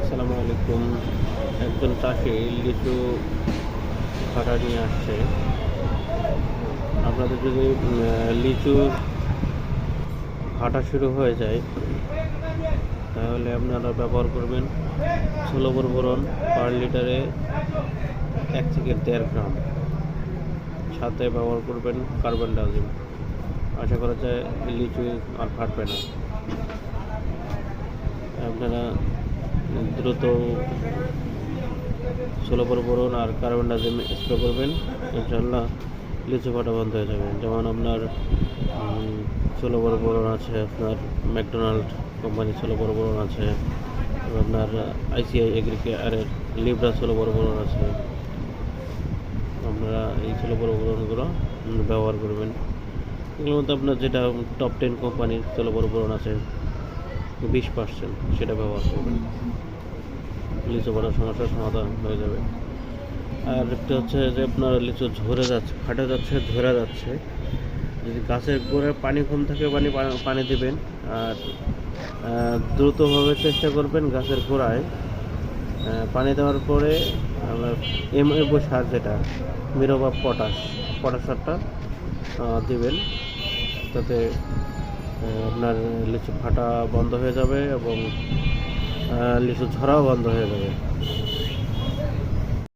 আসসালামু আলাইকুম। একজন চাষি লিচু ফাটা নিয়ে আসছে। আপনাদের যদি লিচু ফাটা শুরু হয়ে যায় তাহলে আপনারা ব্যবহার করবেন 16 বোরন পার লিটারে 1 থেকে 1.5 গ্রাম, সাথে ব্যবহার করবেন কার্বন ডাইজিম। আশা করা যায় লিচু আর ফাটবে না। আপনারা দ্রুত 16 বোরন আর কার্বন ডাইজিম স্প্রে করবেন, ইনশাল্লাহ লিচু ফাটা বন্ধ হয়ে যাবে। যেমন আপনার 16 বোরন আছে, আপনার ম্যাকডোনাল্ড কোম্পানি 16 বোরন আছে, আপনার আইসিআই এগ্রিকেয়ারের লিব্রা 16 বোরন আছে। আপনারা এই 16 বোরনগুলো ব্যবহার করবেন। এগুলোর মধ্যে আপনার যেটা টপ 10 কোম্পানির 16 বোরন আছে 20%, সেটা ব্যবহার করবেন। লিচু ফাটার সমস্যার সমাধান হয়ে যাবে। আর একটা হচ্ছে যে আপনার লিচু ঝরে যাচ্ছে, ফাটে যাচ্ছে, ঝরে যাচ্ছে, যদি গাছের গোড়ায় পানি কম থাকে পানি দেবেন। আর দ্রুতভাবে চেষ্টা করবেন গাছের গোড়ায় পানি দেওয়ার পরে আমরা এমএফ সার, যেটা মিরো বা পটাশ সারটা দেবেন, তাতে আপনার লিচু ফাটা বন্ধ হয়ে যাবে এবং লিচু ঝরাও বন্ধ হয়ে যাবে।